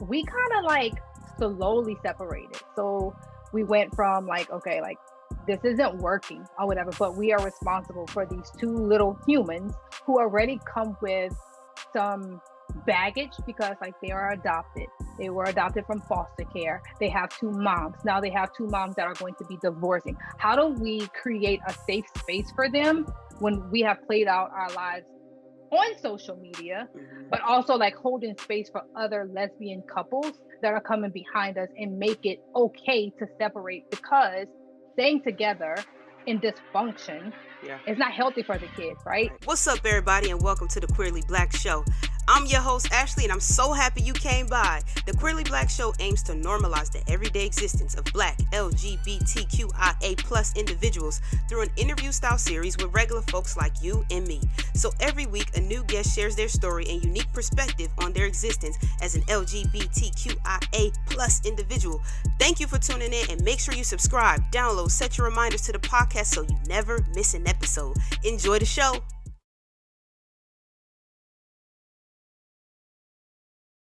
we kind of like slowly separated. So we went from like, okay, like this isn't working or whatever, but we are responsible for these two little humans who already come with some baggage because like they are adopted. They were adopted from foster care. They have two moms. Now they have two moms that are going to be divorcing. How do we create a safe space for them when we have played out our lives on social media, but also like holding space for other lesbian couples that are coming behind us and make it okay to separate, because staying together in dysfunction is not healthy for the kids, right? What's up, everybody, and welcome to the Queerly Blax Show. I'm your host, Ashley, and I'm so happy you came by. The Queerly Blax Show aims to normalize the everyday existence of Black, LGBTQIA+ individuals through an interview-style series with regular folks like you and me. So every week, a new guest shares their story and unique perspective on their existence as an LGBTQIA+ individual. Thank you for tuning in, and make sure you subscribe, download, set your reminders to the podcast so you never miss an episode. Enjoy the show.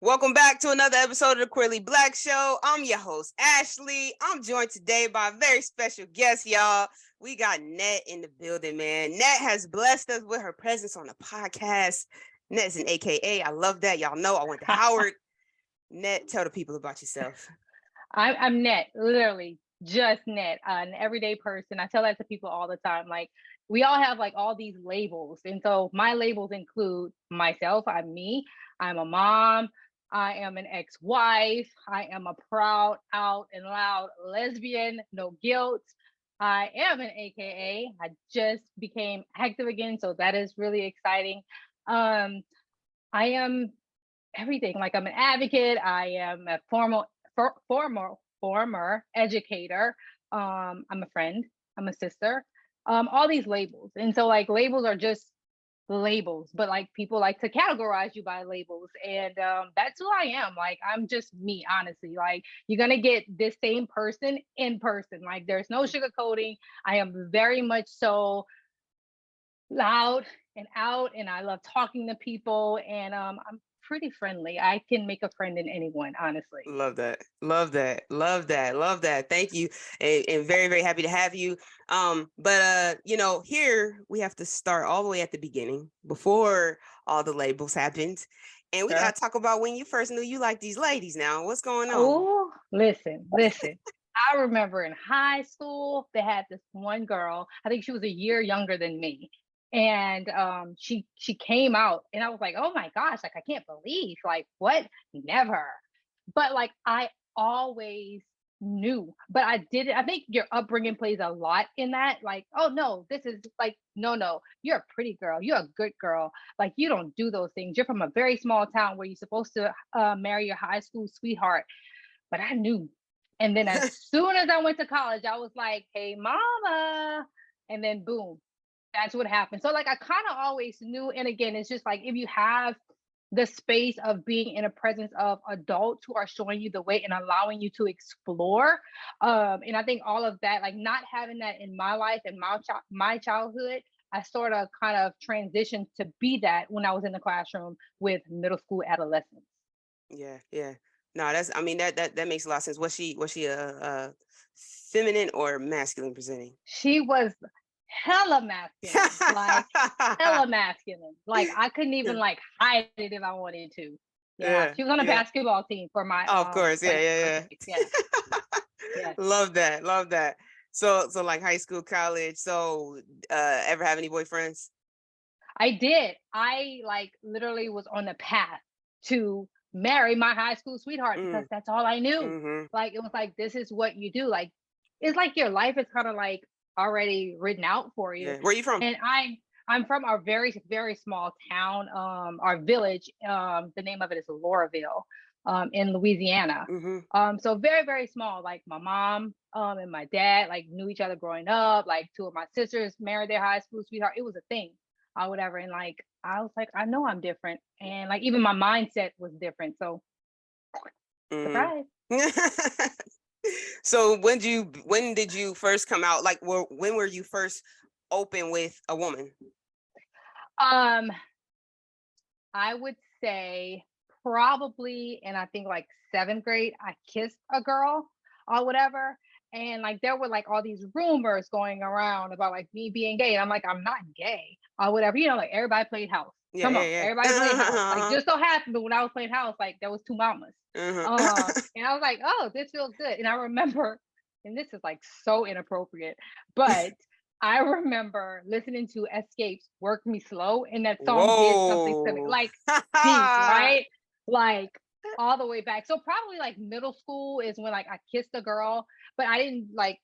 Welcome back to another episode of the Queerly Blax Show. I'm your host, Ashley. I'm joined today by a very special guest, y'all. We got Nette in the building, man. Nette has blessed us with her presence on the podcast. Nette's an AKA. I love that. Y'all know I went to Howard. Nette, tell the people about yourself. I'm Nette, literally just Nette, an everyday person. I tell that to people all the time. Like, we all have like all these labels. And so my labels include myself. I'm me. I'm a mom. I am an ex-wife. I am a proud, out and loud lesbian, no guilt. I am an AKA. I just became active again, so that is really exciting. I am everything. Like, I'm an advocate. I am a former educator. I'm a friend. I'm a sister. All these labels, and so like labels are just labels, but like people like to categorize you by labels, and that's who I am. Like, I'm just me, honestly. Like, you're gonna get this same person in person. Like, there's no sugarcoating. I am very much so loud and out, and I love talking to people, and I'm pretty friendly. I can make a friend in anyone, honestly. Love that. Thank you. And very, very happy to have you. But here we have to start all the way at the beginning before all the labels happened. And we got to talk about when you first knew you liked these ladies. Now, what's going on? Oh, listen. I remember in high school, they had this one girl. I think she was a year younger than me. And she came out, and I was like, oh my gosh, like, I can't believe, like, what? Never. But like, I always knew, but I think your upbringing plays a lot in that. Like, oh no, this is like, no, you're a pretty girl, you're a good girl, like, you don't do those things, you're from a very small town where you're supposed to marry your high school sweetheart. But I knew. And then as soon as I went to college, I was like, hey mama, and then boom, that's what happened. So like, I kind of always knew. And again, it's just like, if you have the space of being in a presence of adults who are showing you the way and allowing you to explore, and I think all of that, like, not having that in my life and my childhood, I sort of kind of transitioned to be that when I was in the classroom with middle school adolescents. Yeah. No, that makes a lot of sense. Was she a feminine or masculine presenting? She was hella masculine, like hella masculine. Like, I couldn't even like hide it if I wanted to. Yeah, she was on a basketball team for my. Of course, yeah. Love that. So like high school, college. So, ever have any boyfriends? I did. I like literally was on the path to marry my high school sweetheart because that's all I knew. Mm-hmm. Like, it was like, this is what you do. Like, it's like your life is kind of like already written out for you. Yeah. Where are you from? And I'm from a very, very small town, our village. The name of it is Lauraville, in Louisiana. Mm-hmm. So very, very small. Like, my mom and my dad like knew each other growing up. Like, two of my sisters married their high school sweetheart. It was a thing or whatever. And like, I was like, I know I'm different. And like, even my mindset was different. So surprise. So when did you first come out? Like, when were you first open with a woman? I would say probably in, I think, like 7th grade, I kissed a girl or whatever. And like there were like all these rumors going around about like me being gay. And I'm like, I'm not gay or whatever. You know, like everybody played house. Yeah, Come on, yeah, everybody played house. Like yeah. just so happened, but when I was playing house, like there was 2 mamas. And I was like, oh, this feels good. And I remember, and this is like so inappropriate, but I remember listening to Escape's Work Me Slow, and that song did something to me, Whoa. like deep, right? Like all the way back. So probably like middle school is when like I kissed a girl, but I didn't like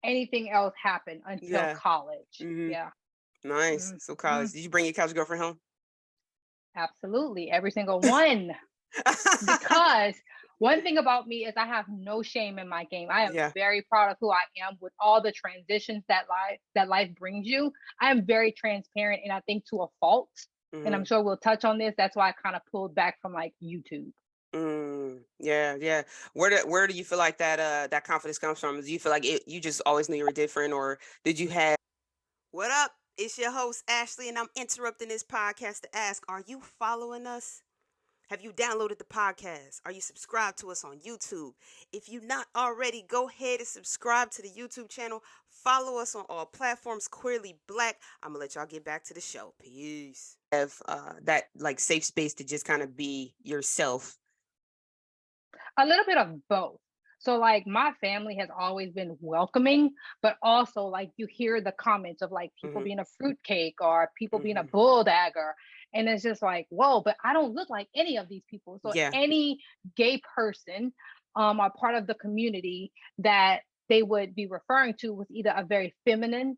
anything else happen until Yeah. college. Hmm. Yeah. Nice. So Mhm. college. Did you bring your couch girlfriend home? Absolutely. Every single one. Because one thing about me is I have no shame in my game. I am Yeah. very proud of who I am with all the transitions that life brings you. I am very transparent, and I think to a fault. And I'm Hmm. sure we'll touch on this. That's why I kind of pulled back from like YouTube. Yeah, yeah. Where do you feel like that confidence comes from? Do you feel like you just always knew you were different, or did you have? What up? It's your host Ashley, and I'm interrupting this podcast to ask: are you following us? Have you downloaded the podcast? Are you subscribed to us on YouTube? If you're not already, go ahead and subscribe to the YouTube channel. Follow us on all platforms, Queerly Black. I'm gonna let y'all get back to the show. Peace. Have that like safe space to just kind of be yourself. A little bit of both. So like my family has always been welcoming, but also like you hear the comments of like people Hmm. being a fruitcake or people being a Hmm. bulldagger. And it's just like, whoa, but I don't look like any of these people. So Yeah. any gay person are part of the community that they would be referring to was either a very feminine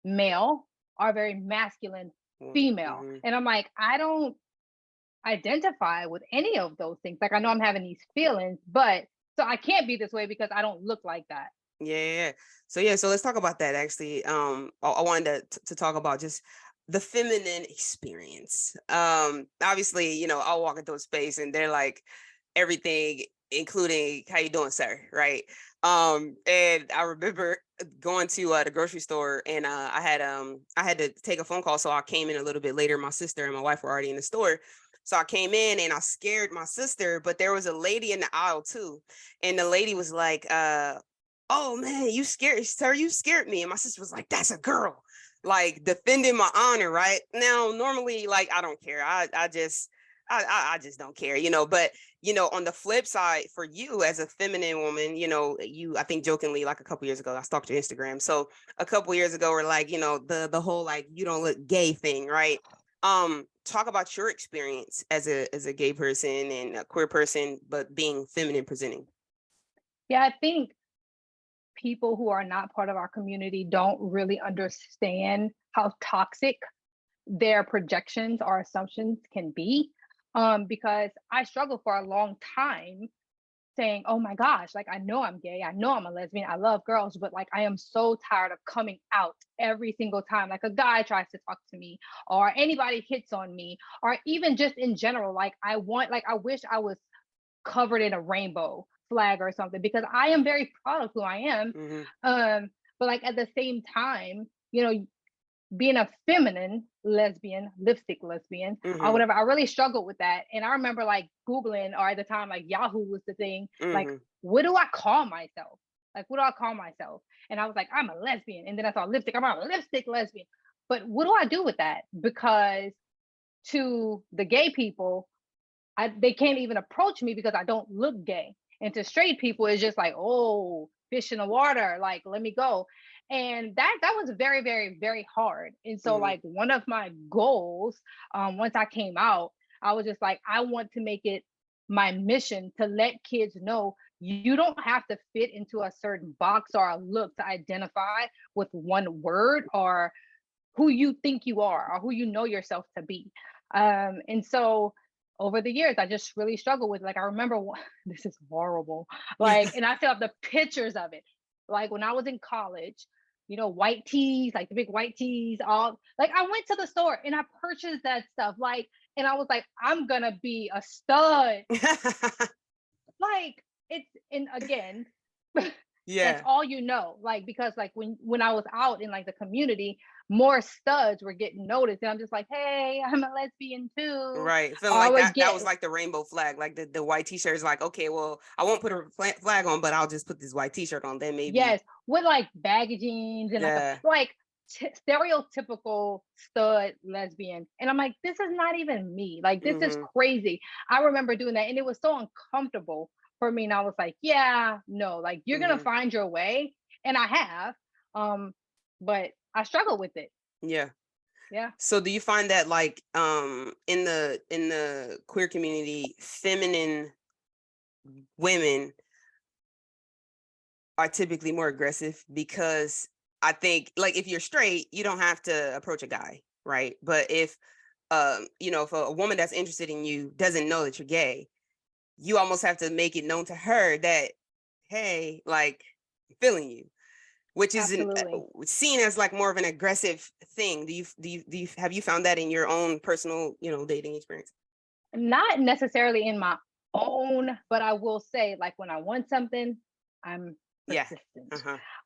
male or a very masculine Woman. female. Hmm. And I'm like, I don't identify with any of those things. Like I know I'm having these feelings, but so I can't be this way because I don't look like that. Yeah, yeah. So let's talk about that actually. I wanted to talk about just the feminine experience. Obviously, I'll walk into a space and they're like everything, including how you doing, sir, right? And I remember going to the grocery store and I had to take a phone call, so I came in a little bit later. My sister and my wife were already in the store. So I came in and I scared my sister, but there was a lady in the aisle too. And the lady was like, oh man, you scared, sir, you scared me. And my sister was like, that's a girl, like defending my honor. Right now, normally, like, I don't care. I just don't care, but on the flip side, for you as a feminine woman, I think jokingly, like a couple years ago, I stalked your Instagram. So a couple years ago, we're like, the whole like you don't look gay thing, right? Talk about your experience as a gay person and a queer person, but being feminine presenting. Yeah, I think people who are not part of our community don't really understand how toxic their projections or assumptions can be. Because I struggled for a long time saying, oh my gosh, like I know I'm gay, I know I'm a lesbian, I love girls, but like I am so tired of coming out every single time. Like a guy tries to talk to me, or anybody hits on me, or even just in general, like I wish I was covered in a rainbow flag or something, because I am very proud of who I am. Mm-hmm. But like at the same time, being a feminine lesbian, lipstick lesbian, or Mm-hmm. whatever, I really struggled with that. And I remember like Googling, or at the time, like Yahoo was the thing. Like, Mm-hmm. what do I call myself? Like, what do I call myself? And I was like, I'm a lesbian. And then I saw lipstick, I'm a lipstick lesbian. But what do I do with that? Because to the gay people, they can't even approach me because I don't look gay. And to straight people, it's just like, oh, fish in the water, like let me go. And that was very, very, very hard. And so Mm-hmm. like one of my goals, once I came out, I was just like, I want to make it my mission to let kids know you don't have to fit into a certain box or a look to identify with one word or who you think you are or who you know yourself to be. And so over the years, I just really struggled with, like, I remember this is horrible. Like, and I still have the pictures of it. Like when I was in college, white tees, like the big white tees, all like I went to the store and I purchased that stuff. Like, and I was like, I'm gonna be a stud. Like it's, and again, that's Yeah. all like because like when I was out in like the community, more studs were getting noticed. And I'm just like, hey, I'm a lesbian too. Right. Feeling I like would that get, was like the rainbow flag, like the white t-shirt is like, okay, well, I won't put a flag on, but I'll just put this white t-shirt on. Then maybe. yes, with like baggy jeans and Yeah. like stereotypical stud lesbian. And I'm like, this is not even me. Like, this is crazy. I remember doing that, and it was so uncomfortable for me. And I was like, yeah, no, like you're gonna find your way. And I have. But I struggle with it. Yeah. Yeah. So do you find that like in the queer community, feminine women are typically more aggressive? Because I think like if you're straight, you don't have to approach a guy, right? But if if a woman that's interested in you doesn't know that you're gay, you almost have to make it known to her that, hey, like, I'm feeling you, which is seen as like more of an aggressive thing. Do you have you found that in your own personal, dating experience? Not necessarily in my own, but I will say, like, when I want something, I'm persistent.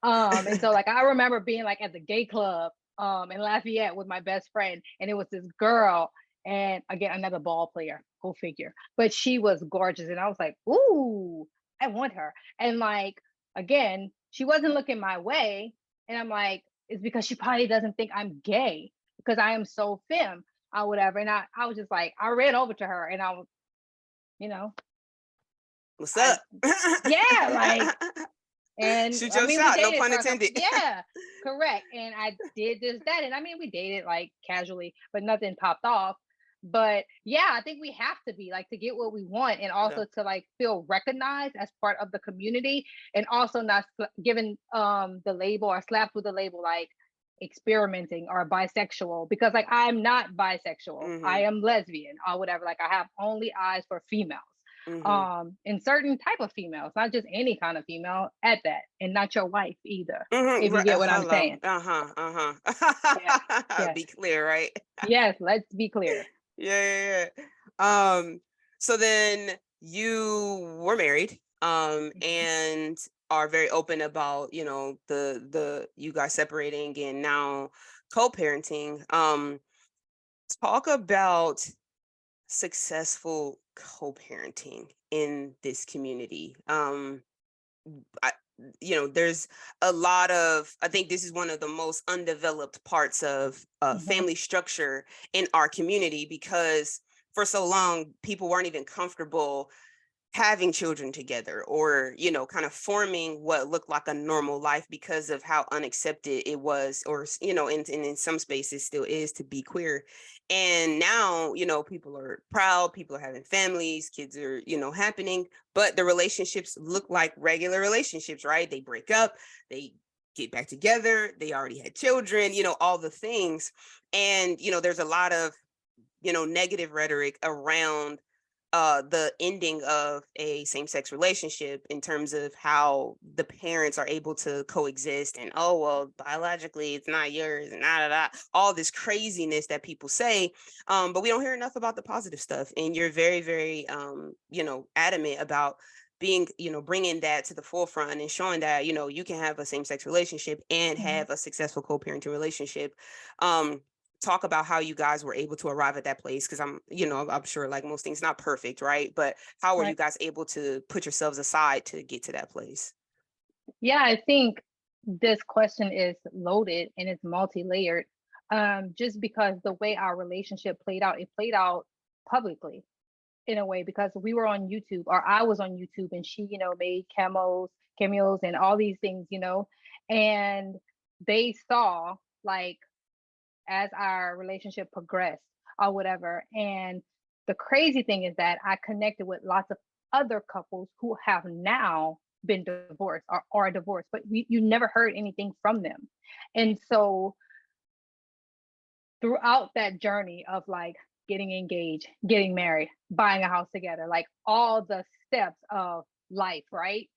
And so like I remember being like at the gay club in Lafayette with my best friend, and it was this girl, and again, another ball player, go figure, but she was gorgeous, and I was like, ooh, I want her. And like, again, she wasn't looking my way, and I'm like, it's because she probably doesn't think I'm gay because I am so femme or whatever. And I was just like, I ran over to her, and I was, what's up? Yeah, like, and shoot your shot, no pun intended. Yeah, correct. And I did this, that, and I mean, we dated like casually, but nothing popped off. But yeah, I think we have to be like to get what we want, and also to like feel recognized as part of the community, and also not given the label or slapped with the label like experimenting or bisexual, because like I'm not bisexual. I am lesbian or whatever. Like I have only eyes for females. And certain type of females, not just any kind of female at that, and not your wife either. If you get what I'm saying. Yes. Be clear, right? Yes, let's be clear. Yeah. So then you were married, and are very open about, the you guys separating and now co-parenting. Talk about successful co-parenting in this community. There's a lot of, I think this is one of the most undeveloped parts of family structure in our community, because for so long people weren't even comfortable having children together, or kind of forming what looked like a normal life because of how unaccepted it was, or in some spaces still is, to be queer. And now people are proud, people are having families, kids are happening, but the relationships look like regular relationships, right? They break up, they get back together, they already had children, all the things. And there's a lot of negative rhetoric around the ending of a same-sex relationship, in terms of how the parents are able to coexist, and oh well, biologically it's not yours, and all this craziness that people say, but we don't hear enough about the positive stuff. And you're very, very adamant about being, bringing that to the forefront and showing that you can have a same-sex relationship and have a successful co-parenting relationship. Talk about how you guys were able to arrive at that place, because I'm sure, like most things, not perfect, right? But how were you guys able to put yourselves aside to get to that place? Yeah, I think this question is loaded and it's multi-layered, just because the way our relationship played out, it played out publicly in a way, because we were on YouTube, or I was on YouTube, and she, made cameos and all these things, and they saw, like, as our relationship progressed or whatever. And the crazy thing is that I connected with lots of other couples who have now been divorced or are divorced, but you never heard anything from them. And so throughout that journey of like getting engaged, getting married, buying a house together, like all the steps of life, right?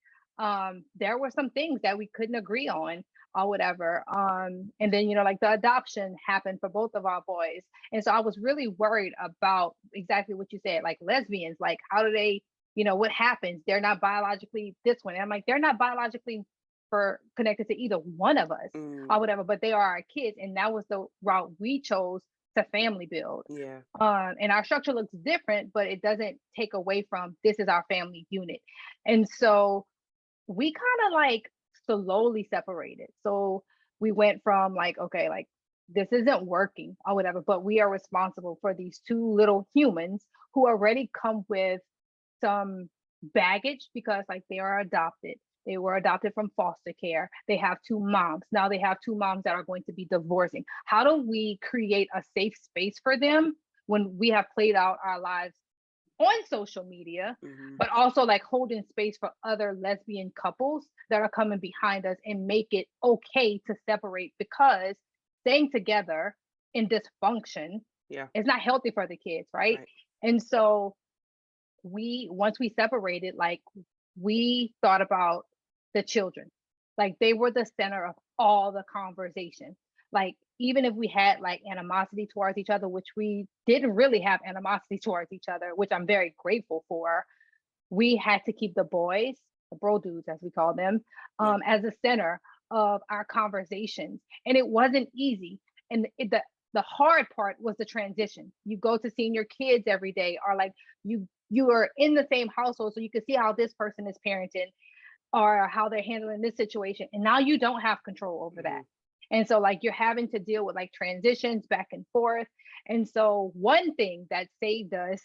There were some things that we couldn't agree on or whatever. And then, like the adoption happened for both of our boys. And so I was really worried about exactly what you said, like lesbians, like how do they, what happens? They're not biologically this one. And I'm like, they're not biologically connected to either one of us or whatever, but they are our kids. And that was the route we chose to family build. Yeah. And our structure looks different, but it doesn't take away from this is our family unit. And so we kind of like slowly separated. So we went from like, okay, like this isn't working or whatever, but we are responsible for these two little humans who already come with some baggage because like they are adopted. They were adopted from foster care. They have two moms. Now they have two moms that are going to be divorcing. How do we create a safe space for them when we have played out our lives on social media, but also like holding space for other lesbian couples that are coming behind us and make it okay to separate, because staying together in dysfunction is not healthy for the kids, right? And so once we separated, like we thought about the children. Like they were the center of all the conversation. Like even if we had like animosity towards each other, which we didn't really have animosity towards each other, which I'm very grateful for, we had to keep the boys, the bro dudes as we call them, as the center of our conversations. And it wasn't easy. And the hard part was the transition. You go to seeing your kids every day, or like you are in the same household, so you can see how this person is parenting or how they're handling this situation. And now you don't have control over that. And so like you're having to deal with like transitions back and forth. And so one thing that saved us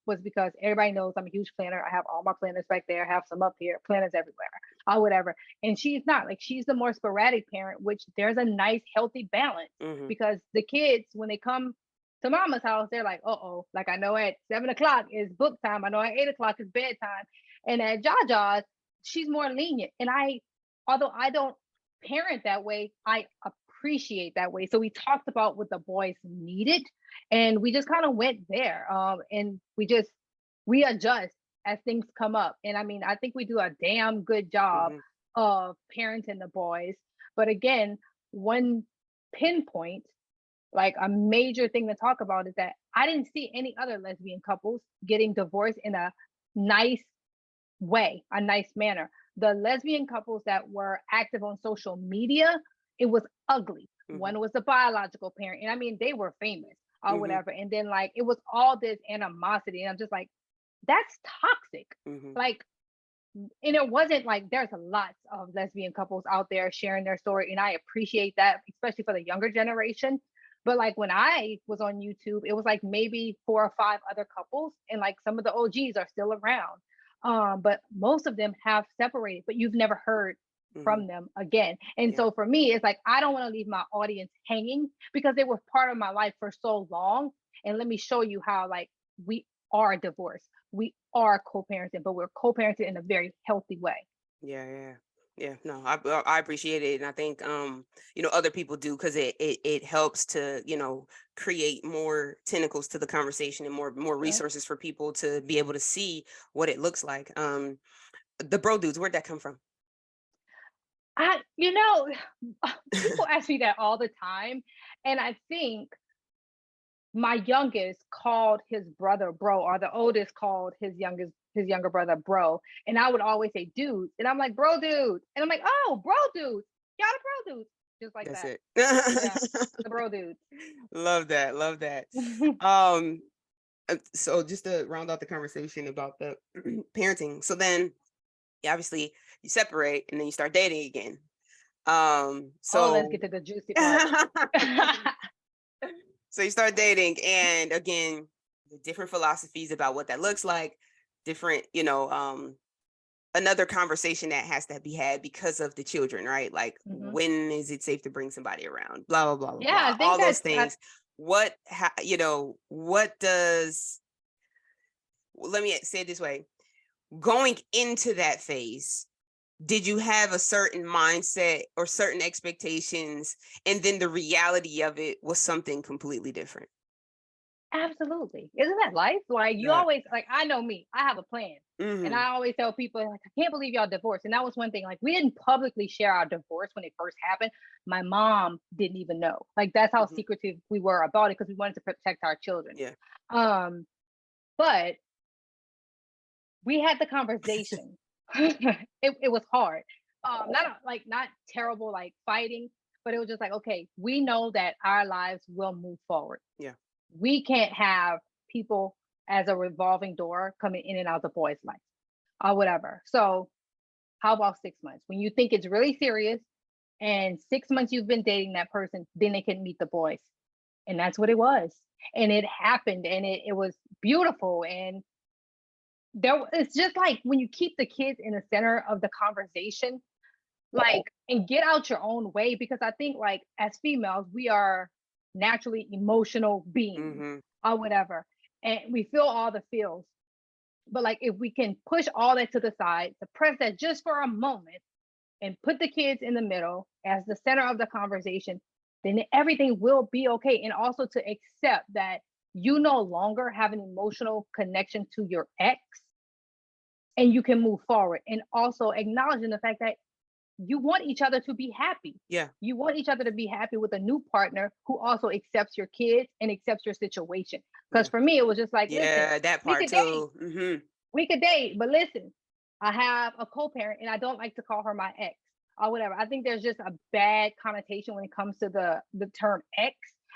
was because everybody knows I'm a huge planner. I have all my planners back there, I have some up here, planners everywhere, or whatever. And she's not, like she's the more sporadic parent, which there's a nice healthy balance because the kids, when they come to mama's house, they're like, uh-oh, like I know at 7 o'clock is book time. I know at 8 o'clock is bedtime. And at Jaja's, she's more lenient. And although I don't parent that way, I appreciate that way. So we talked about what the boys needed, and we just kind of went there. And we adjust as things come up. And I mean, I think we do a damn good job of parenting the boys. But again, one pinpoint, like a major thing to talk about, is that I didn't see any other lesbian couples getting divorced in a nice way, a nice manner. The lesbian couples that were active on social media, it was ugly. One was a biological parent, and I mean, they were famous or whatever. And then like it was all this animosity, and I'm just like, that's toxic. Like, and it wasn't like, there's lots of lesbian couples out there sharing their story, and I appreciate that, especially for the younger generation. But like when I was on YouTube, it was like maybe 4 or 5 other couples, and like some of the OGs are still around. But most of them have separated, but you've never heard from them again. And so for me, it's like, I don't want to leave my audience hanging because they were part of my life for so long. And let me show you how like we are divorced. We are co-parenting, but we're co-parenting in a very healthy way. Yeah, no, I appreciate it. And I think, other people do, because it helps to, create more tentacles to the conversation and more resources for people to be able to see what it looks like. The bro dudes, where'd that come from? People ask me that all the time. And I think my youngest called his brother bro, or the oldest called his younger brother bro. And I would always say dude. And I'm like, bro dude. And I'm like, oh, bro dude. Y'all the bro dudes. Just like That's that. it. The bro dudes. Love that. So just to round out the conversation about the parenting. So then obviously you separate and then you start dating again. Let's get to the juicy part. So you start dating, and again, different philosophies about what that looks like, different, another conversation that has to be had because of the children, right? Like, when is it safe to bring somebody around? Blah, blah, blah, blah, I think all those things. Let me say it this way. Going into that phase, did you have a certain mindset or certain expectations, and then the reality of it was something completely different? Absolutely. Isn't that life? Like you always, like, I know me, I have a plan. And I always tell people, like, I can't believe y'all divorced. And that was one thing, like we didn't publicly share our divorce when it first happened. My mom didn't even know. Like that's how secretive we were about it, because we wanted to protect our children. But we had the conversation. It was hard. not terrible like fighting, but it was just like, okay, we know that our lives will move forward. Yeah. We can't have people as a revolving door coming in and out of the boy's life or whatever. So how about 6 months? When you think it's really serious and 6 months you've been dating that person, then they can meet the boys. And that's what it was. And it happened and it was beautiful. And it's just like when you keep the kids in the center of the conversation, like, and get out your own way, because I think like as females, we are naturally emotional beings or whatever. And we feel all the feels. But like if we can push all that to the side, suppress that just for a moment and put the kids in the middle as the center of the conversation, then everything will be okay. And also to accept that you no longer have an emotional connection to your ex and you can move forward. And also acknowledging the fact that you want each other to be happy. Yeah. You want each other to be happy with a new partner who also accepts your kids and accepts your situation. Because for me, it was just like, listen, that part too. We could date, but listen, I have a co-parent and I don't like to call her my ex or whatever. I think there's just a bad connotation when it comes to the term ex.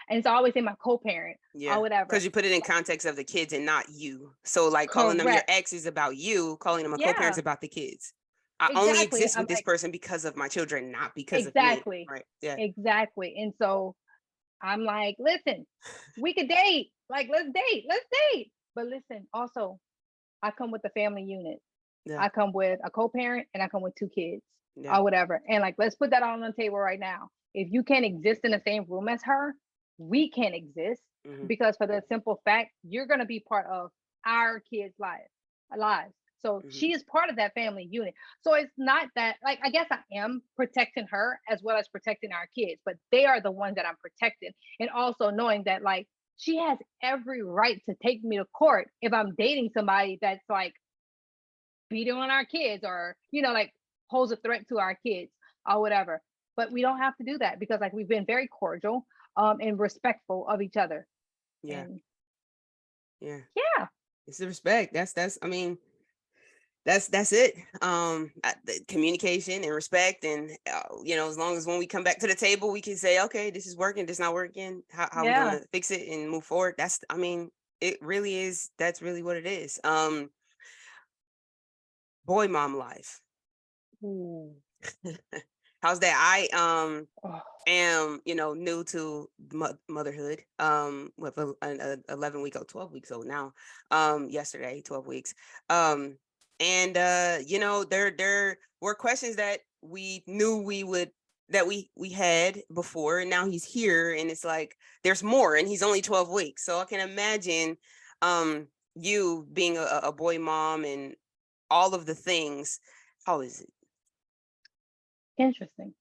And so I always say my co-parent or whatever. Because you put it in context of the kids and not you. So like calling them your ex is about you, calling them a co-parent is about the kids. I only exist with this person because of my children, not because of me. Right. Yeah. Exactly. And so I'm like, listen, we could date. Like, let's date. But listen, also, I come with the family unit. Yeah. I come with a co-parent and I come with 2 kids or whatever. And like, let's put that on the table right now. If you can't exist in the same room as her, we can't exist because for the simple fact, you're going to be part of our kids' lives. So she is part of that family unit. So it's not that, like, I guess I am protecting her as well as protecting our kids, but they are the ones that I'm protecting. And also knowing that, like, she has every right to take me to court if I'm dating somebody that's like beating on our kids or, like pose a threat to our kids or whatever. But we don't have to do that because like we've been very cordial and respectful of each other. Yeah. And, yeah. It's the respect. That's it. Communication and respect, and as long as when we come back to the table, we can say, okay, this is working, this is not working. How we gonna fix it and move forward? It really is. That's really what it is. Boy, mom life. How's that? I am new to motherhood. With an 11-week old, 12 weeks old now. Yesterday, 12 weeks. And there were questions that we knew we had before, and now he's here, and it's like there's more, and he's only 12 weeks. So I can imagine you being a boy mom and all of the things. How is it? Interesting.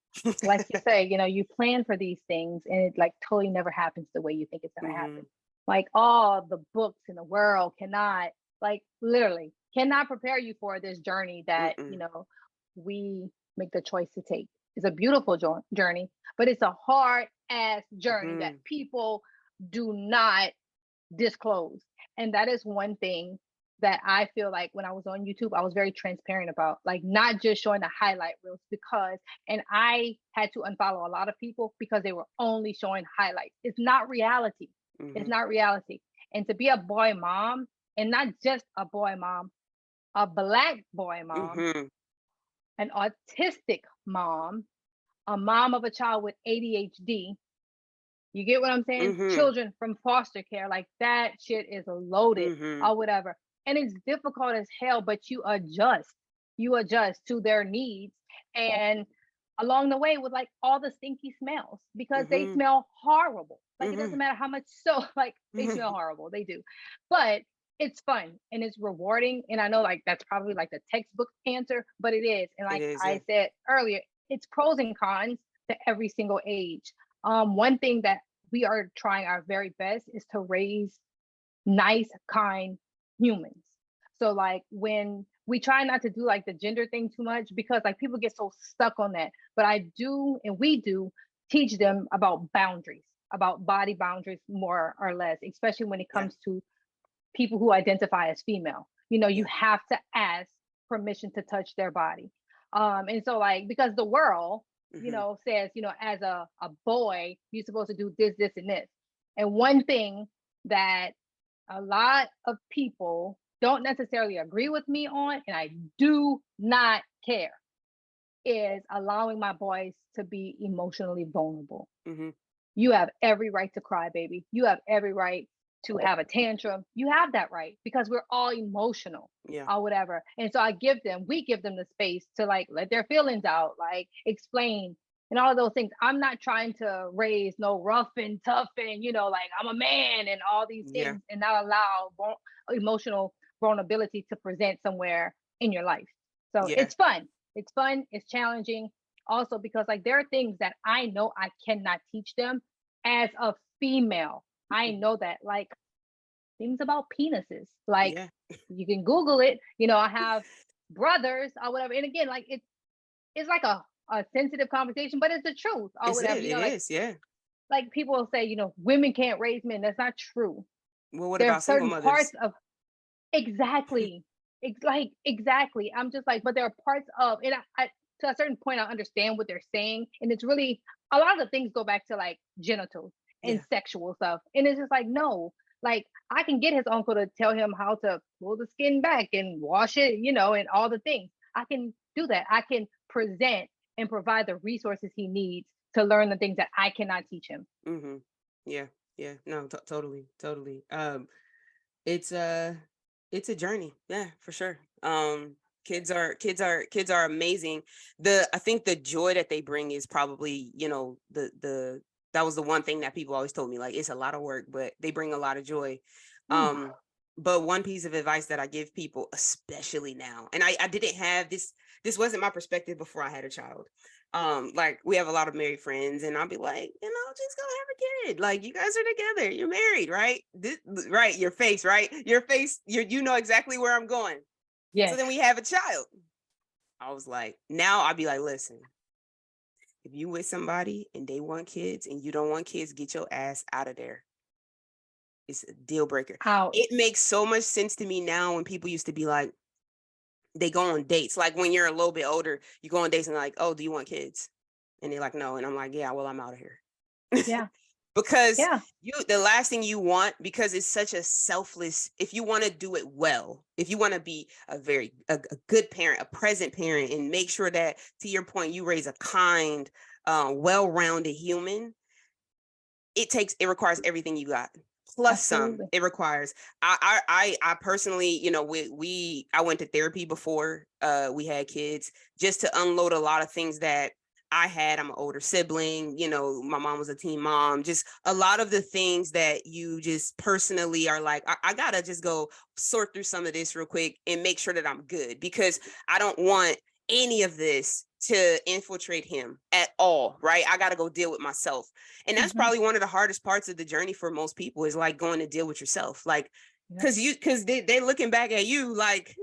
Like you say, you plan for these things and it like totally never happens the way you think it's gonna happen. Like all the books in the world cannot, like literally cannot prepare you for this journey that we make the choice to take. It's a beautiful journey, but it's a hard ass journey that people do not disclose. And that is one thing that I feel like when I was on YouTube, I was very transparent about, like not just showing the highlight reels and I had to unfollow a lot of people because they were only showing highlights. It's not reality. It's not reality. And to be a boy mom, and not just a boy mom, a Black boy mom, an autistic mom, a mom of a child with ADHD. You get what I'm saying? Children from foster care, like that shit is loaded or whatever. And it's difficult as hell, but you adjust to their needs. And along the way with like all the stinky smells because they smell horrible. Like it doesn't matter how much like they smell horrible. They do. But it's fun and it's rewarding. And I know like that's probably like the textbook answer, but it is. And like I said earlier, it's pros and cons to every single age. One thing that we are trying our very best is to raise nice, kind humans. So like when we try not to do like the gender thing too much because like people get so stuck on that. But I do, and we do teach them about boundaries, about body boundaries more or less, especially when it comes to people who identify as female. You have to ask permission to touch their body And so like, because the world, Mm-hmm. says, as a boy, you're supposed to do this, this, and this. And one thing that a lot of people don't necessarily agree with me on, and I do not care, is allowing my boys to be emotionally vulnerable. Mm-hmm. You have every right to cry, baby. You have every right to have a tantrum. You have that right because we're all emotional Yeah. or whatever. And so we give them the space to like let their feelings out, like explain and all of those things. I'm not trying to raise no rough and tough and, like I'm a man and all these Yeah. things and not allow emotional vulnerability to present somewhere in your life. So Yeah. it's fun. It's fun. It's challenging also because like there are things that I know I cannot teach them as a female. I know that like things about penises, like Yeah. you can Google it. I have brothers or whatever. And again, like it's like a sensitive conversation, but it's the truth or Is whatever. it? It is. Yeah. Like people will say, women can't raise men. That's not true. Well, what There are about single certain parts mothers? of exactly. It's like exactly. I'm just like, but there are parts of, and I to a certain point, I understand what they're saying, and it's really a lot of the things go back to like genitals and Yeah. sexual stuff, and it's just like no, like I can get his uncle to tell him how to pull the skin back and wash it, and all the things. I can do that. I can present and provide the resources he needs to learn the things that I cannot teach him. Mm-hmm. Yeah. Yeah. No, totally. Totally. It's it's a journey. Yeah, for sure. Kids are amazing. I think the joy that they bring is probably, the that was the one thing that people always told me, like it's a lot of work, but they bring a lot of joy. Ooh. But one piece of advice that I give people, especially now, and I didn't have this wasn't my perspective before I had a child. Like we have a lot of married friends, and I'll be like, just go have a kid. Like you guys are together, you're married, right? Right, your face, right? Your face, you know exactly where I'm going. So Yes. then we have a child. I was like, now I'll be like, listen, if you with somebody and they want kids and you don't want kids, get your ass out of there. It's a deal breaker. Out. It makes so much sense to me now when people used to be like, they go on dates. Like when you're a little bit older, you go on dates and like, oh, do you want kids? And they're like, no. And I'm like, yeah, well, I'm out of here. Yeah. Because Yeah. the last thing you want, because it's such a selfless, if you want to do it well, if you want to be a good parent, a present parent, and make sure that, to your point, you raise a kind, well-rounded human, it requires everything you got plus some. Absolutely. It requires, I personally, I went to therapy before we had kids, just to unload a lot of things that I had. I'm an older sibling, my mom was a teen mom, just a lot of the things that you just personally are like, I gotta just go sort through some of this real quick and make sure that I'm good, because I don't want any of this to infiltrate him at all, right? I got to go deal with myself. And that's Mhm. probably one of the hardest parts of the journey for most people, is like going to deal with yourself. Like, Yeah. because they looking back at you like,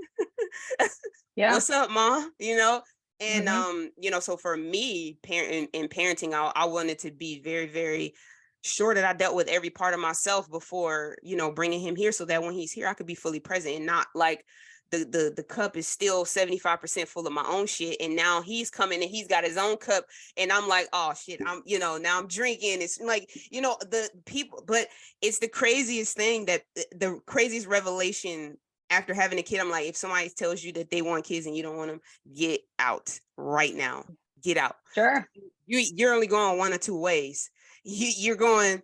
Yeah. what's up, mom? And Mhm. so for me, parenting, I wanted to be very, very sure that I dealt with every part of myself before, bringing him here, so that when he's here, I could be fully present and not like the cup is still 75% full of my own shit, and now he's coming and he's got his own cup, and I'm like, oh shit, I'm now I'm drinking. It's like, the people, but it's the craziest thing, that the craziest revelation after having a kid. I'm like, if somebody tells you that they want kids and you don't want them, get out right now. Get out. Sure. You're only going one or two ways. You're going,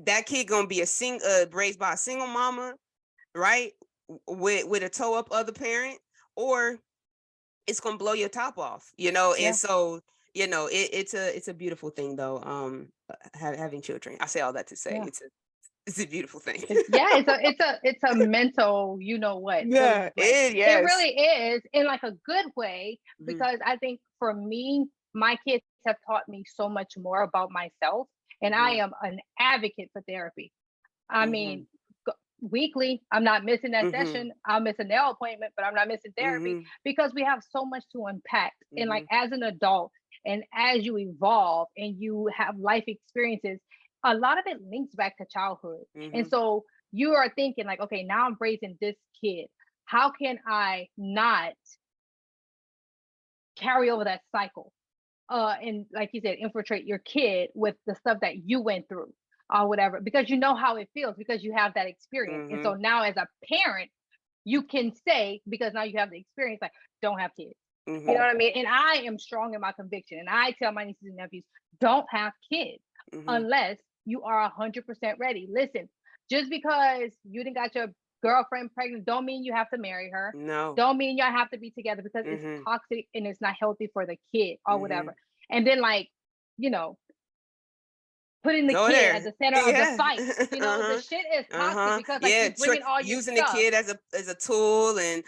that kid gonna be raised by a single mama, right? With a toe up other parent, or it's gonna blow your top off. And Yeah. so, it's a beautiful thing though. Having children. I say all that to say Yeah. it's a beautiful thing. It's a mental, Yeah, like it yes. really is in like a good way, Mhm, because I think for me, my kids have taught me so much more about myself, and I mhm, am an advocate for therapy. I mhm, mean, weekly, I'm not missing that mhm, session. I'll miss a nail appointment, but I'm not missing therapy mhm, because we have so much to unpack. And like mhm, as an adult, and as you evolve and you have life experiences, a lot of it links back to childhood. And mhm, so you are thinking like, okay, now I'm raising this kid. How can I not carry over that cycle. And like you said, infiltrate your kid with the stuff that you went through or whatever, because you know how it feels, because you have that experience. And so now as a parent, you can say, because now you have the experience, like, don't have kids. You know what I mean? And I am strong in my conviction. And I tell my nieces and nephews, don't have kids unless you are 100% ready. Listen, just because you didn't got your girlfriend pregnant, don't mean you have to marry her. No. Don't mean y'all have to be together, because it's toxic and it's not healthy for the kid or whatever. And then, like, you know, putting the kid at the center of the fight. You know, the shit is toxic because, like, you're bringing all your using stuff. the kid as a tool, and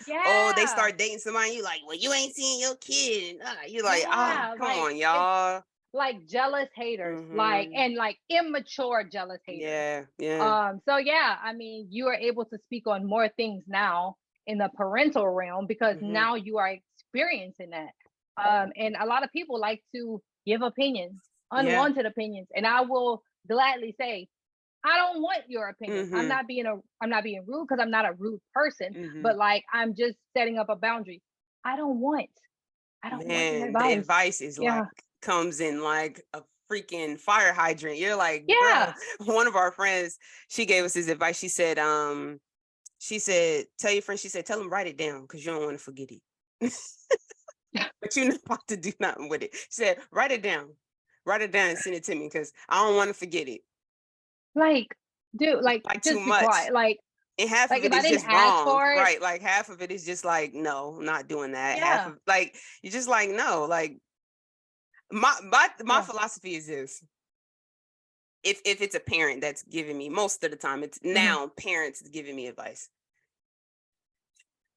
they start dating somebody, and you like, well, you ain't seeing your kid. You're like, come on, y'all. Like jealous haters, like, and like immature jealous haters. So yeah, I mean, you are able to speak on more things now in the parental realm, because now you are experiencing that. And a lot of people like to give opinions, unwanted opinions, and I will gladly say, I don't want your opinion. I'm not being rude, because I'm not a rude person, but like, I'm just setting up a boundary. I don't want your advice. The advice is like, comes in like a freaking fire hydrant. You're like, girl, one of our friends, she gave us this advice. She said, tell your friends, she said, tell them write it down, because you don't want to forget it. But you're not about to do nothing with it. She said, write it down and send it to me, because I don't want to forget it. Like, dude, like just too much. Quiet. Like, and half of it is just wrong, right? Like half of it is just like, no, I'm not doing that. Half of, like, you're just like, no, like, my philosophy is this: if it's a parent that's giving me, most of the time it's now parents giving me advice,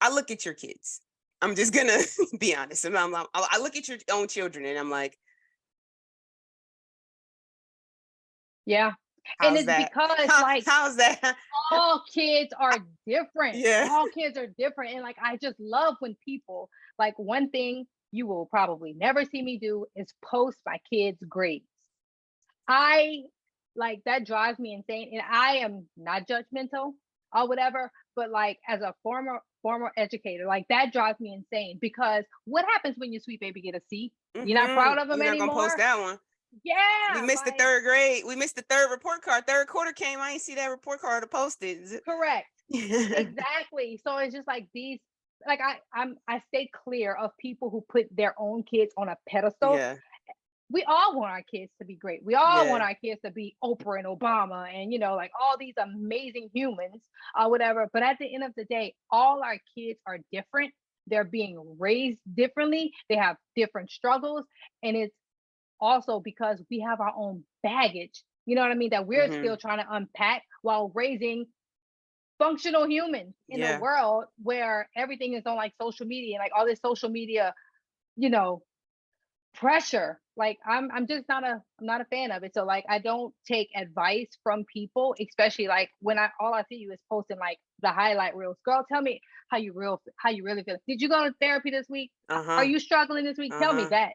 I look at your kids. I'm just gonna be honest. I look at your own children, and I'm like, and it's because like, how's that? All kids are different. All kids are different. And like, I just love when people, like, one thing you will probably never see me do is post my kids' grades. Like, that drives me insane. And I am not judgmental or whatever, but like, as a former educator, like, that drives me insane, because what happens when your sweet baby get a C? You're not proud of them anymore. You're not gonna post that one. We missed the third grade. We missed the third report card. Third quarter came. I ain't see that report card posted. Correct. Exactly. So it's just like these, like, I stay clear of people who put their own kids on a pedestal. We all want our kids to be great. We all want our kids to be Oprah and Obama and, you know, like all these amazing humans or whatever. But at the end of the day, all our kids are different. They're being raised differently. They have different struggles. And it's also because we have our own baggage, you know what I mean, that we're still trying to unpack while raising functional humans in a world where everything is on like social media and like all this social media, you know, pressure. Like, I'm just not a fan of it. So like, I don't take advice from people, especially like when all I see you is posting like the highlight reels. Girl, tell me how you really feel. Did you go to therapy this week? Are you struggling this week? Tell me that.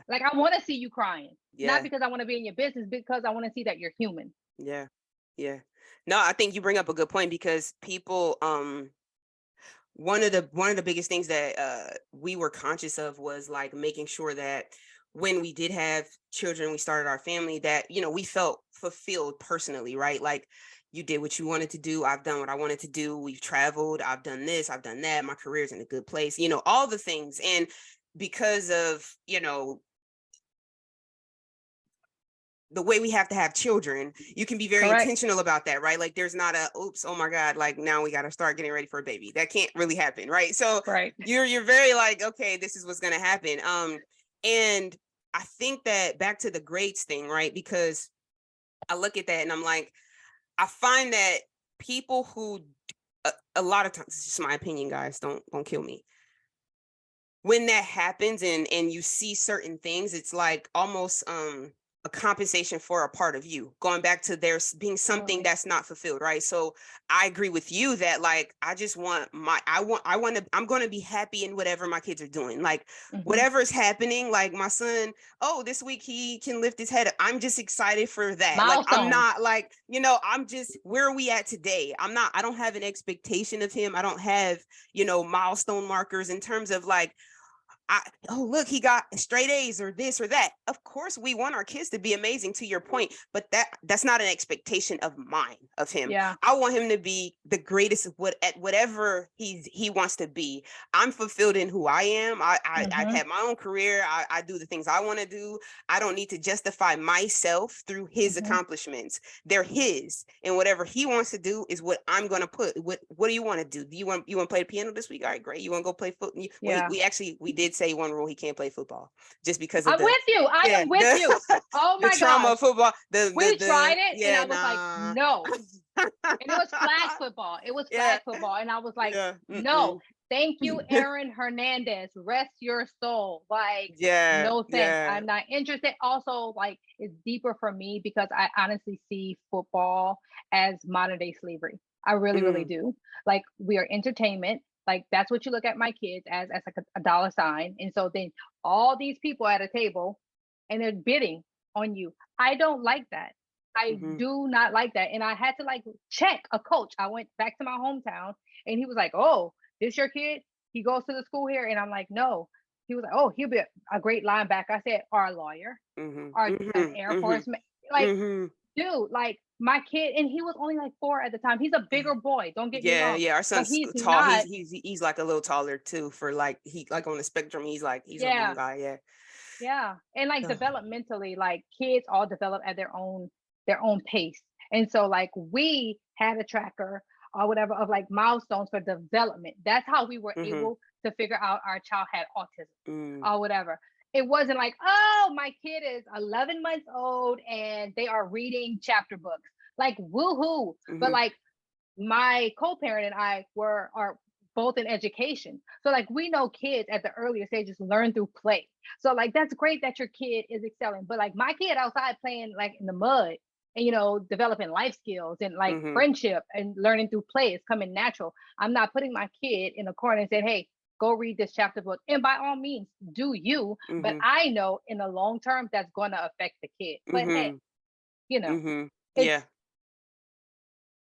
Like, I want to see you crying, not because I want to be in your business, because I want to see that you're human. No, I think you bring up a good point, because people, one of the biggest things that we were conscious of was like making sure that when we did have children, we started our family, that, you know, we felt fulfilled personally, right? Like, you did what you wanted to do. I've done what I wanted to do. We've traveled. I've done this. I've done that. My career's in a good place, you know, all the things. And because of, you know, the way we have to have children, you can be very intentional about that, right? Like, there's not oops, oh my God, like, now we got to start getting ready for a baby. That can't really happen, right? So you're very like, okay, this is what's going to happen. And I think that back to the grades thing, right? Because I look at that and I'm like, I find that people who, a lot of times, it's just my opinion, guys, don't kill me. When that happens and you see certain things, it's like almost a compensation for a part of you, going back to there being something that's not fulfilled, right? So I agree with you that like, I just want I'm going to be happy in whatever my kids are doing, like whatever is happening. Like my son, this week he can lift his head. I'm just excited for that. Milestone. Like, I'm not like, you know, I'm just, where are we at today? I don't have an expectation of him. I don't have, you know, milestone markers in terms of like, oh, look, he got straight A's or this or that. Of course, we want our kids to be amazing, to your point, but that's not an expectation of mine, of him. Yeah. I want him to be the greatest at whatever he wants to be. I'm fulfilled in who I am. I've had my own career. I do the things I want to do. I don't need to justify myself through his accomplishments. They're his, and whatever he wants to do is what I'm going to put. What do you want to do? Do you want to play the piano this week? All right, great. You want to go play football? Yeah. We did say one rule: he can't play football, just because of I'm with you. I am with you. Oh my the trauma God. of football. We tried it, and I was like, no. And it was flag football. It was flag football, and I was like, no. Thank you, Aaron Hernandez. Rest your soul. Like, no thanks. I'm not interested. Also, like, it's deeper for me because I honestly see football as modern day slavery. I really, really do. Like, we are entertainment. Like, that's what you look at my kids as like a dollar sign. And so then all these people at a table and they're bidding on you. I don't like that. I do not like that. And I had to like check a coach. I went back to my hometown and he was like, oh, this your kid? He goes to the school here? And I'm like, no. He was like, oh, he'll be a great linebacker. I said, our lawyer, our Air Force man. Like, dude, like my kid, and he was only like 4 at the time. He's a bigger boy. Don't get me wrong. Yeah, our son's tall. Not, he's like a little taller too. For like he like on the spectrum, he's a long guy. Yeah, and like developmentally, like kids all develop at their own pace. And so like we had a tracker or whatever of like milestones for development. That's how we were able to figure out our child had autism or whatever. It wasn't like, oh, my kid is 11 months old and they are reading chapter books. Like, woohoo. But like my co-parent and I are both in education. So like we know kids at the earlier stages learn through play. So like that's great that your kid is excelling. But like my kid outside playing like in the mud and, you know, developing life skills and like friendship and learning through play is coming natural. I'm not putting my kid in a corner and saying, hey, go read this chapter book. And by all means, do you. But I know in the long term, that's going to affect the kid. But hey, you know,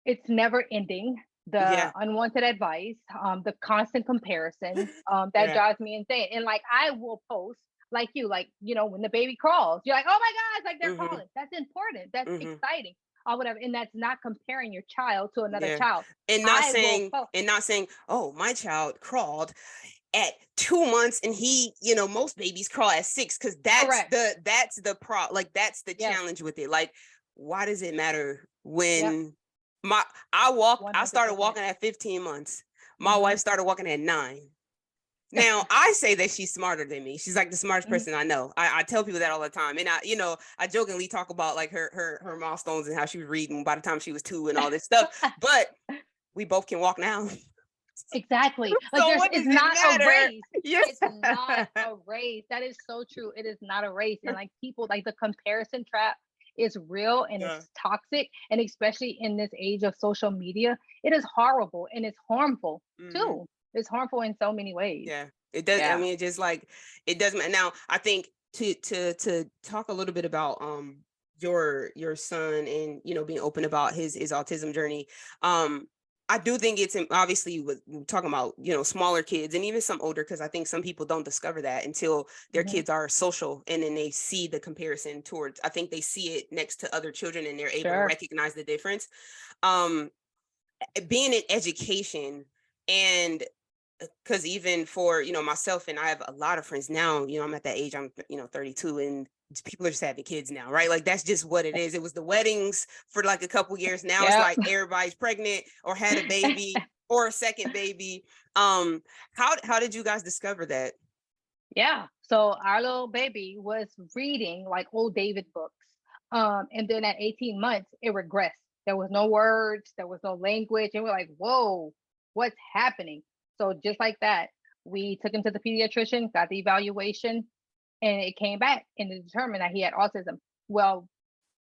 it's never ending. The unwanted advice, the constant comparison, that drives me insane. And like, I will post like you, like, you know, when the baby crawls, you're like, oh my gosh, like they're crawling. That's important. That's exciting. Or whatever. And that's not comparing your child to another child. And not saying, oh, my child crawled at 2 months and he, you know, most babies crawl at 6 because that's the challenge with it. Like, why does it matter when I started walking at 15 months. My wife started walking at 9. Now I say that she's smarter than me. She's like the smartest person I know. I tell people that all the time. And I jokingly talk about like her milestones and how she was reading by the time she was 2 and all this stuff. But we both can walk now. Exactly. Like it's not a race. It's not a race. That is so true. It is not a race. And like people, like the comparison trap is real and it's toxic. And especially in this age of social media, it is horrible and it's harmful too. It's harmful in so many ways. Yeah, it does. I mean, it just like, it doesn't. Now, I think to talk a little bit about your son and, you know, being open about his autism journey. I do think it's obviously we're talking about, you know, smaller kids and even some older, because I think some people don't discover that until their kids are social and then they see the comparison towards, I think they see it next to other children and they're able to recognize the difference. Being in education, and because even for, you know, myself, and I have a lot of friends now, you know, I'm at that age, I'm, you know, 32, and people are just having kids now, right? Like that's just what it is. It was the weddings for like a couple years. Now it's like everybody's pregnant or had a baby or a second baby. How did you guys discover that? Yeah. So our little baby was reading like old David books. And then at 18 months, it regressed. There was no words, there was no language. And we're like, whoa, what's happening? So just like that, we took him to the pediatrician, got the evaluation, and it came back and it determined that he had autism. Well,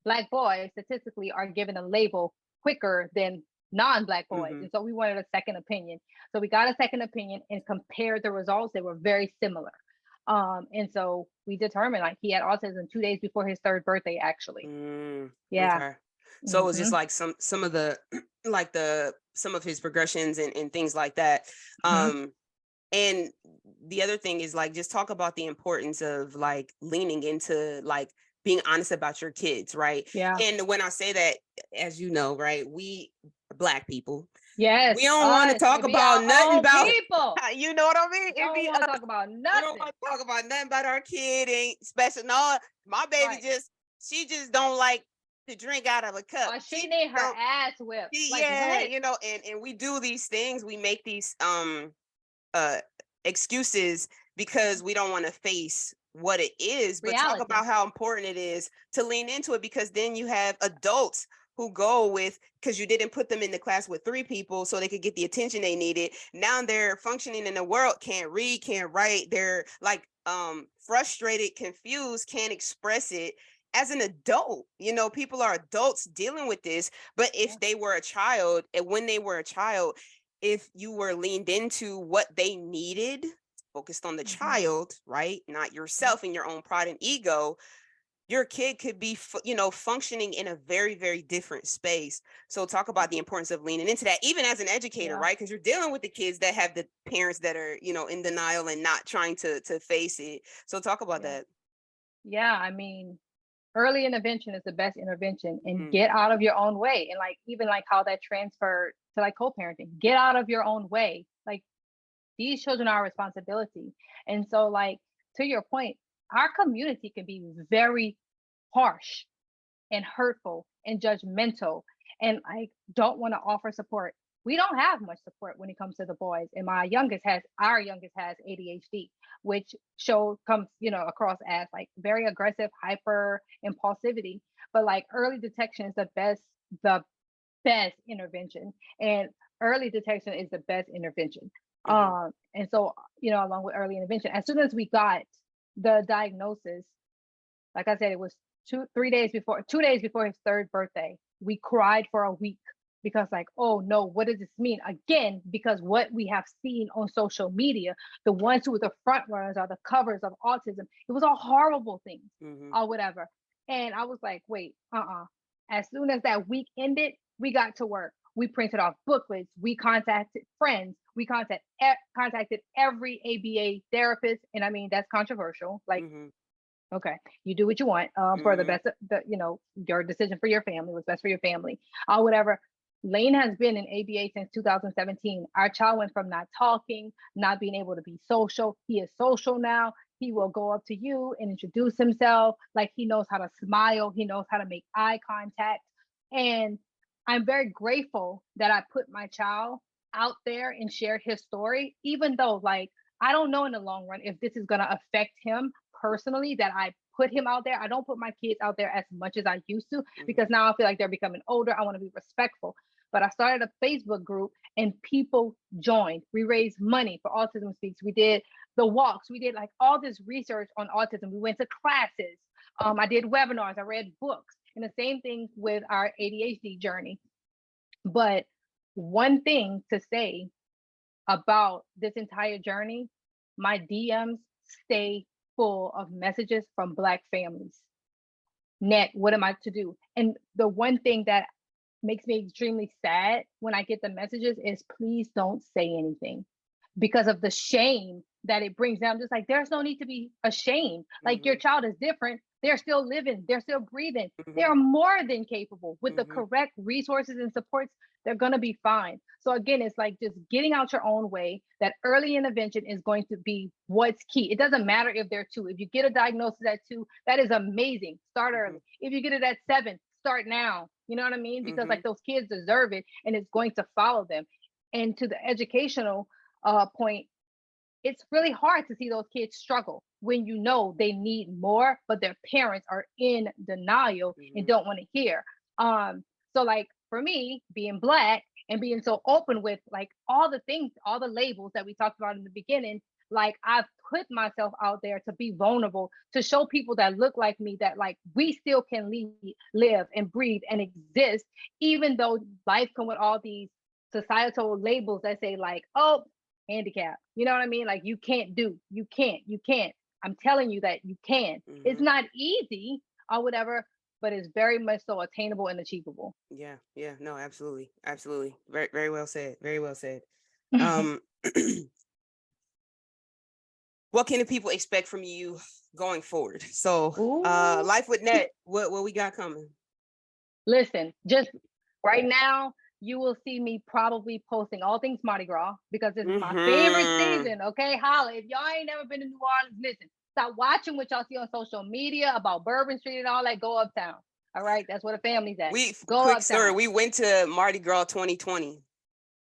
Black boys statistically are given a label quicker than non-Black boys. And so we wanted a second opinion. So we got a second opinion and compared the results. They were very similar. And so we determined like he had autism 2 days before his 3rd birthday, actually. Okay. So it was just like some of the, like some of his progressions and things like that. And the other thing is like, just talk about the importance of like leaning into like being honest about your kids, right? Yeah. And when I say that, as you know, right, we Black people, Yes. we don't want to talk It be about our nothing own about, people. you know what I mean? It Don't be want to talk about we don't nothing. want to talk about nothing about our kid. Ain't special. No, my baby Right. she just don't like to drink out of a cup. Or she She need her don't. ass whipped. Like Yeah, what? you know, and we do these things. We make these uh excuses because we don't want to face what it is, but talk Reality. about how important it is to lean into it, because then you have adults who go with, because you didn't put them in the class with 3 people so they could get the attention they needed. Now they're functioning in the world, can't read, can't write, they're like frustrated, confused, can't express it as an adult. You know, people are adults dealing with this, but if they were a child, and when they were a child, if you were leaned into what they needed, focused on the child, right? Not yourself and your own pride and ego, your kid could be, functioning in a very, very different space. So talk about the importance of leaning into that, even as an educator, right? Because you're dealing with the kids that have the parents that are, in denial and not trying to face it. So talk about that. Yeah, I mean, early intervention is the best intervention, and get out of your own way. And like, even like how that transferred to like co-parenting, get out of your own way. Like, these children are our responsibility. And so, like, to your point, our community can be very harsh and hurtful and judgmental, and like don't want to offer support. We don't have much support when it comes to the boys. And our youngest has ADHD, which comes, across as like very aggressive, hyper impulsivity. But like, early detection is the best intervention. And early detection is the best intervention. And so, along with early intervention, as soon as we got the diagnosis, like I said, it was 2 days before his 3rd birthday. We cried for a week because, like, oh no, what does this mean? Again, because what we have seen on social media, the ones who were the front runners are the covers of autism. It was a horrible thing, or whatever. And I was like, wait, As soon as that week ended, we got to work. We printed off booklets. We contacted friends. We contacted every ABA therapist. And I mean, that's controversial. Like, okay, you do what you want for the best, your decision for your family was best for your family, or whatever. Lane has been in ABA since 2017. Our child went from not talking, not being able to be social. He is social now. He will go up to you and introduce himself. Like, he knows how to smile. He knows how to make eye contact. And I'm very grateful that I put my child out there and shared his story, even though, like, I don't know in the long run if this is going to affect him personally, that I put him out there. I don't put my kids out there as much as I used to, because now I feel like they're becoming older. I want to be respectful. But I started a Facebook group and people joined. We raised money for Autism Speaks. We did the walks. We did like all this research on autism. We went to classes. I did webinars. I read books. And the same thing with our ADHD journey. But one thing to say about this entire journey, my DMs stay full of messages from Black families. Nette, what am I to do? And the one thing that makes me extremely sad when I get the messages is, please don't say anything, because of the shame that it brings them. Just like, there's no need to be ashamed. Like, your child is different. They're still living. They're still breathing. They are more than capable with the correct resources and supports. They're going to be fine. So again, it's like just getting out your own way. That early intervention is going to be what's key. It doesn't matter if they're 2. If you get a diagnosis at 2, that is amazing. Start early. If you get it at 7, start now. You know what I mean? Because like, those kids deserve it, and it's going to follow them. And to the educational point, it's really hard to see those kids struggle when you know they need more, but their parents are in denial and don't want to hear. So like, for me, being Black and being so open with like all the things, all the labels that we talked about in the beginning, like, I've put myself out there to be vulnerable, to show people that look like me that like we still can live and breathe and exist, even though life comes with all these societal labels that say like, oh, handicap. You know what I mean? Like, you can't do, you can't. I'm telling you that you can. It's not easy or whatever, but it's very much so attainable and achievable. Yeah, no, absolutely. Very, very well said. Very well said. what can the people expect from you going forward? So, Ooh. Life with Nette, what we got coming? Listen, just right now, you will see me probably posting all things Mardi Gras because this is my favorite season. Okay, holla. If y'all ain't never been to New Orleans, listen, stop watching what y'all see on social media about Bourbon Street and all that. Go uptown. All right, that's where the family's at. Go Quick uptown. story. We went to Mardi Gras 2020.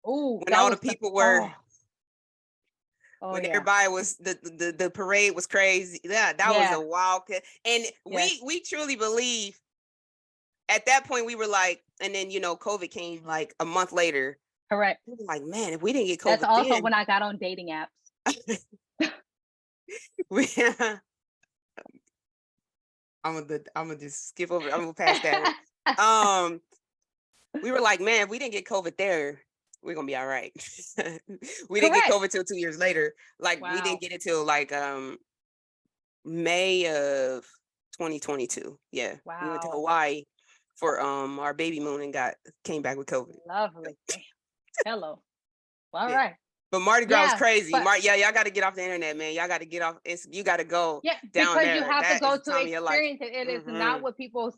Ooh, when all the people were. When everybody was the parade was crazy. Yeah, that was a wild. And we truly believe. At that point, we were like, and then COVID came like a month later. Correct. We were like, man, if we didn't get COVID, that's also when I got on dating apps. I'm gonna just skip over. I'm gonna pass that. We were like, man, if we didn't get COVID there, we're gonna be all right. We didn't get COVID till 2 years later. Like we didn't get it till like May of 2022. Yeah. Wow. We went to Hawaii for our baby moon and came back with COVID. Lovely. Hello. All right. But Mardi Gras was crazy. Y'all got to get off the internet, man. Y'all got to get off. You got to go. Yeah, down because there. you have to go to experience it. It is not what people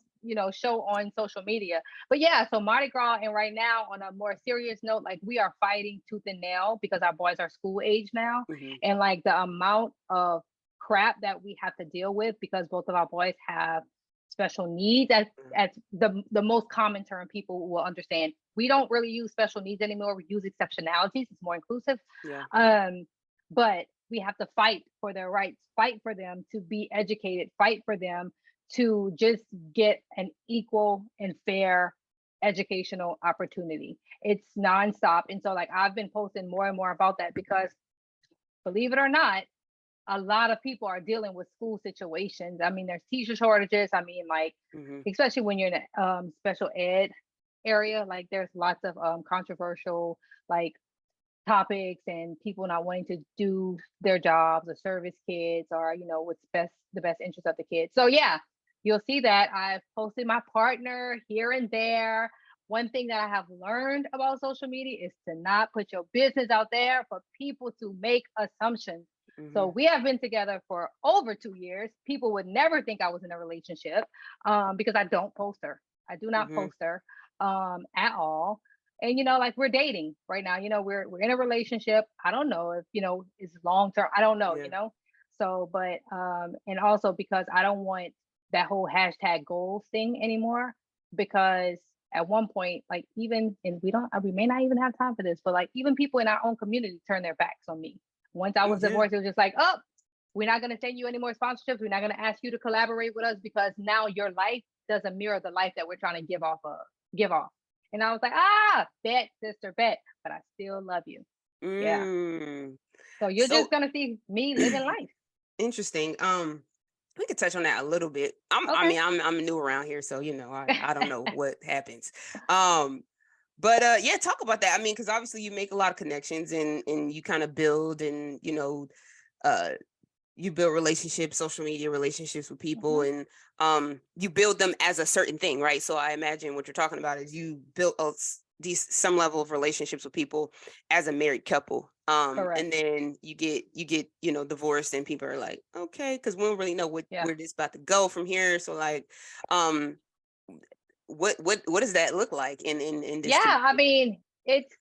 show on social media. But yeah, so Mardi Gras, and right now on a more serious note, like we are fighting tooth and nail because our boys are school age now, and like the amount of crap that we have to deal with because both of our boys have special needs. As the most common term people will understand. We don't really use special needs anymore. We use exceptionalities. It's more inclusive. Yeah. But we have to fight for their rights, fight for them to be educated, fight for them to just get an equal and fair educational opportunity. It's nonstop. And so like I've been posting more and more about that because believe it or not, a lot of people are dealing with school situations. I mean, there's teacher shortages. I mean, like, especially when you're in a special ed area, like there's lots of controversial like topics and people not wanting to do their jobs or service kids or, what's the best interest of the kids. So yeah, you'll see that I've posted my partner here and there. One thing that I have learned about social media is to not put your business out there for people to make assumptions. So we have been together for over 2 years. People would never think I was in a relationship because I don't post her. I do not post her at all. And, like we're dating right now, we're in a relationship. I don't know if, it's long term. I don't know, So, but, and also because I don't want that whole hashtag goals thing anymore, because at one point, like even, and we may not even have time for this, but like even people in our own community turn their backs on me. Once I was divorced, it was just like, oh, we're not going to send you any more sponsorships. We're not going to ask you to collaborate with us because now your life doesn't mirror the life that we're trying to give off. And I was like, bet, sister, bet, but I still love you. Yeah. So you're just going to see me living life. Interesting. We could touch on that a little bit. I'm new around here, so I don't know what happens. But talk about that. I mean, because obviously you make a lot of connections and you kind of build and you build relationships, social media relationships with people, and you build them as a certain thing, right? So I imagine what you're talking about is you built some level of relationships with people as a married couple. And then you get divorced and people are like, okay, because we don't really know where this is about to go from here. So like what does that look like in this community? I mean, it's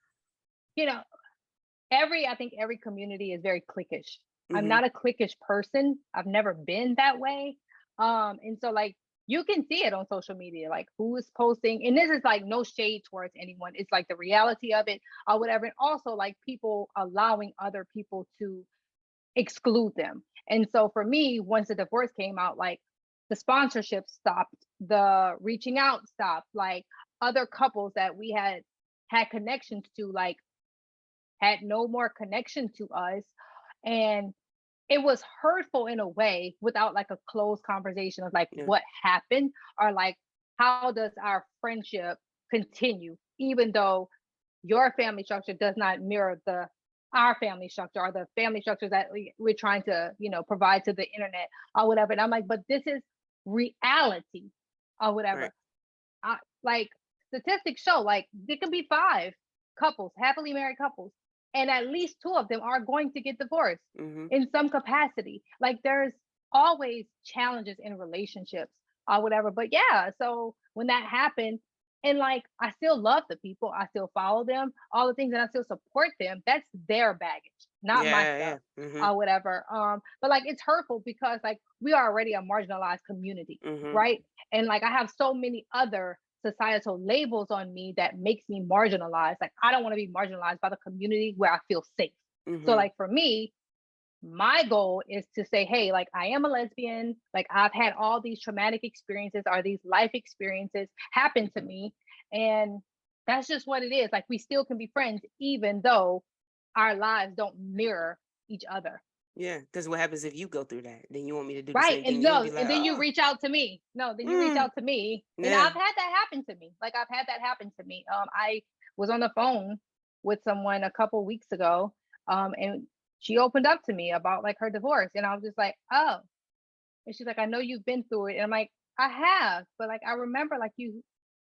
I think every community is very cliquish. I'm not a cliquish person. I've never been that way. And so like you can see it on social media, like who is posting, and this is like no shade towards anyone. It's like the reality of it or whatever. And also like people allowing other people to exclude them. And so for me, once the divorce came out, like the sponsorship stopped, the reaching out stopped, like other couples that we had connections to, like had no more connection to us. And it was hurtful in a way without like a closed conversation of like what happened or like how does our friendship continue, even though your family structure does not mirror our family structure or the family structures that we're trying to, provide to the internet or whatever. And I'm like, but this is reality or whatever. Like statistics show, like there can be 5 couples, happily married couples, and at least two of them are going to get divorced Mm-hmm. in some capacity. Like there's always challenges in relationships or whatever. But yeah, so when that happened, and like I still love the people, I still follow them, all the things, and I still support them. That's their baggage, not my Yeah, stuff yeah. Mm-hmm. or whatever. But like it's hurtful because like we are already a marginalized community, Mm-hmm. right? And like I have so many other societal labels on me that makes me marginalized. Like I don't want to be marginalized by the community where I feel safe. Mm-hmm. So like for me, my goal is to say, hey, like I am a lesbian, like I've had all these traumatic experiences or these life experiences happen to me. And that's just what it is. Like we still can be friends, even though our lives don't mirror each other. Yeah, because what happens if you go through that? Then you want me to do the Right. same thing. And You'll no, be like, and then you oh, reach out to me. No, then you reach out to me. And yeah. I've had that happen to me. Like I've had that happen to me. I was on the phone with someone a couple weeks ago. And she opened up to me about like her divorce. And I was just like, oh. And she's like, I know you've been through it. And I'm like, I have, but like I remember like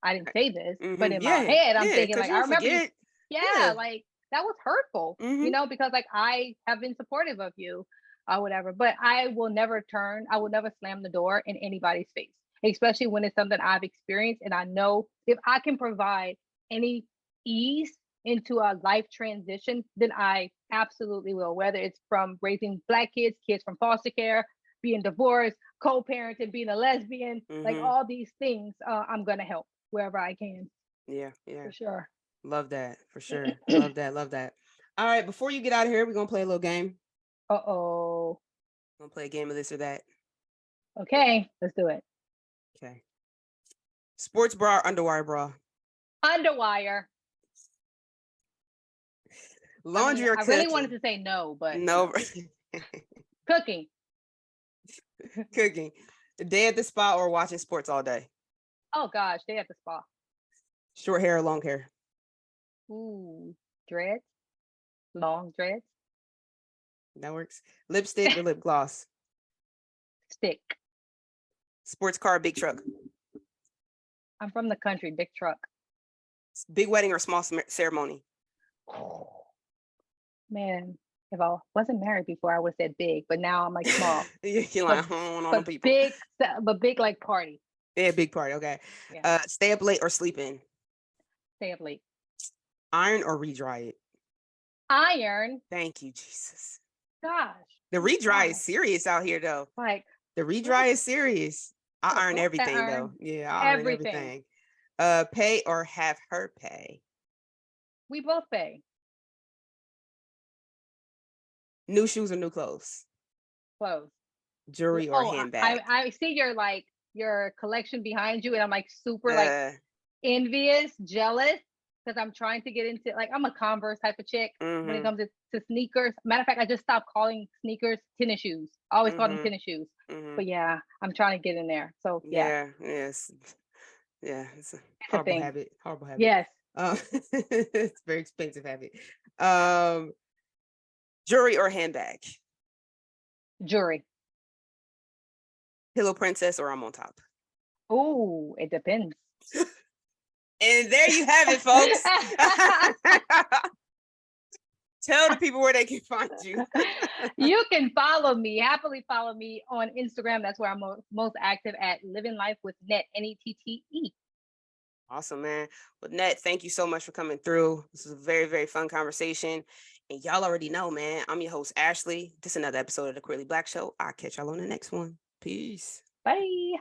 I didn't say this, but in my Yeah, head, I'm yeah, thinking because like I you'll remember you. forget. Yeah, like that was hurtful, Mm-hmm. because like I have been supportive of you or whatever, but I will never I will never slam the door in anybody's face, especially when it's something I've experienced. And I know if I can provide any ease into a life transition, then I absolutely will, whether it's from raising Black kids, kids from foster care, being divorced, co-parenting, being a lesbian, like Mm-hmm. all these things, I'm going to help wherever I can. Yeah, yeah. For sure. Love that, for sure. Love that, love that. All right, before you get out of here, we're going to play a little game. Uh-oh. We're going to play a game of this or that. Okay, let's do it. Okay. Sports bra or underwire bra? Underwire. Laundry or I cooking? really wanted to say no, but no. Cooking. Cooking. Day at the spa or watching sports all day? Oh gosh, stay at the spa. Short hair or long hair? Ooh, dreads. Long dreads. That works. Lipstick or lip gloss? Stick. Sports car or big truck? I'm from the country, big truck. Big wedding or small ceremony? Man, if I wasn't married before, I would have said big, but now I'm like small. You're like, on people. Big like party. Yeah, big party. Okay. Yeah. Stay up late or sleep in? Stay up late. Iron or re-dry it? Iron. Thank you, Jesus. Gosh. The re-dry is serious out here, though. Like the re-dry is serious. I iron everything, though. Yeah, I iron everything. Pay or have her pay? We both pay. New shoes or new clothes? Clothes. Jewelry or handbag? I see your collection behind you, and I'm like super like envious, jealous, because I'm trying to get into, like, I'm a Converse type of chick when it comes to sneakers. Matter of fact, I just stopped calling sneakers tennis shoes. I always call them tennis shoes. But yeah, I'm trying to get in there. So yeah. Yes. Yeah, it's a horrible habit. Horrible habit. Yes. It's a very expensive habit. Jewelry or handbag? Jewelry. Pillow princess or I'm on top? Oh, it depends. And there you have it, folks. Tell the people where they can find you. You can happily follow me on Instagram. That's where I'm most active, at livinglifewithnette, Nette. Awesome, man. Well, Nette, thank you so much for coming through. This was a very, very fun conversation. And y'all already know, man, I'm your host, Ashley. This is another episode of the Queerly Blax Show. I'll catch y'all on the next one. Peace. Bye.